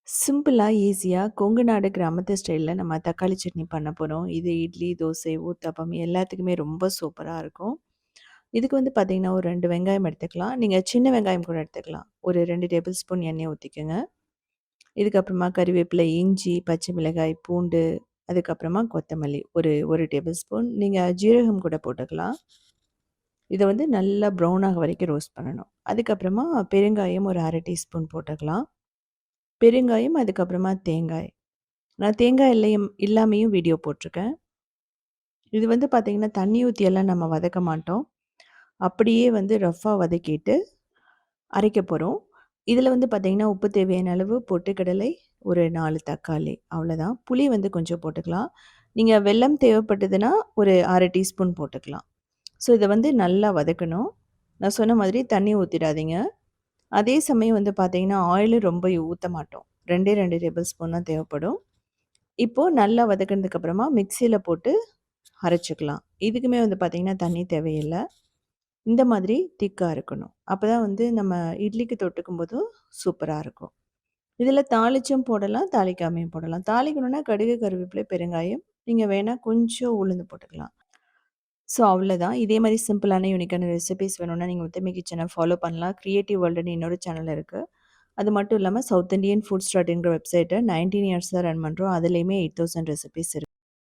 சிம்பிளா, ஈஸியா கொங்கு நாடு கிராமத்து ஸ்டைல்ல நம்ம தக்காளி சட்னி பண்ண போறோம். இது இட்லி, தோசை, ஊத்தப்பம் எல்லாத்துக்குமே ரொம்ப சூப்பரா இருக்கும். இதுக்கு வந்து பார்த்தீங்கன்னா, ஒரு 2 வெங்காயம் எடுத்துக்கலாம். நீங்க சின்ன வெங்காயம் கூட எடுத்துக்கலாம். ஒரு 2 டேபிள் ஸ்பூன் எண்ணெய் ஊத்திக்கங்க. இதுக்கப்புறமா கறிவேப்பிலை, இஞ்சி, பச்சை மிளகாய், பூண்டு, அதுக்கப்புறமா கொத்தமல்லி ஒரு 1 டேபிள் ஸ்பூன். நீங்க ஜீரகம் கூட போட்டுக்கலாம். இத வந்து நல்லா ப்ரௌன் ஆக வரைக்கும் ரோஸ்ட் பண்ணணும். அதுக்கப்புறமா பெருங்காயம் ஒரு 1/2 டீஸ்பூன் போட்டுக்கலாம். பெருங்காயம், அதுக்கப்புறமா தேங்காய். நான் தேங்காய் இல்லாமயும் வீடியோ போட்டிருக்கேன். இது வந்து பார்த்தீங்கன்னா, தண்ணி ஊத்தியெல்லாம் நம்ம வதக்க மாட்டோம். அப்படியே வந்து ரஃப்பா வதக்கிட்டு அரைக்க போறோம். இதில வந்து பார்த்தீங்கன்னா, உப்பு தேவையான அளவு, பொட்டுக்கடலை, ஒரு 4 தக்காளி அவ்வளோதான். புளி வந்து கொஞ்சம் போட்டுக்கலாம். நீங்க வெல்லம் தேவைப்பட்டதுன்னா, ஒரு 1/2 டீஸ்பூன் போட்டுக்கலாம். ஸோ இத வந்து நல்லா வதக்கணும். நான் சொன்ன மாதிரி தண்ணி ஊத்திடாதீங்க. அதே சமயம் வந்து பார்த்தீங்கன்னா, ஆயிலும் ரொம்ப ஊத்த மாட்டோம். 2டே 2 டேபிள் ஸ்பூன் தான் தேவைப்படும். இப்போ நல்லா வதக்குனதுக்கு அப்புறமா மிக்ஸியில போட்டு அரைச்சுக்கலாம். இதுக்குமே வந்து பார்த்தீங்கன்னா, தண்ணி தேவையில்ல. இந்த மாதிரி திக்கா இருக்கணும். அப்பதான் வந்து நம்ம இட்லிக்கு தொட்டுக்கும்போதும் சூப்பரா இருக்கும். இதில தாளிச்சும் போடலாம், தாளிக்காமயும் போடலாம். தாளிக்கணும்னா கடுகு, கருவேப்பிலை, பெருங்காயம். நீங்க வேணா கொஞ்சம் உளுந்து போட்டுக்கலாம். ஸோ அவ்வளோதான். இதே மாரி சிம்பிளான யூனிக்கான ரெசிபீஸ் வேணும்னா, நீங்க உத்தமி கிச்சன ஃபாலோ பண்ணலாம். கிரியேட்டிவ் வேர்ல்டுன்னு இன்னொரு சேனல் இருக்கு. அது மட்டும் இல்லாம சவுத் இண்டியன் ஃபுட் ஸ்டார்ட்ங்கிற வெப்சைட்ட 19 இயர்ஸா ரன் பண்றோம். அதுலயுமே 8000 ரெசிபீஸ் இருக்கு.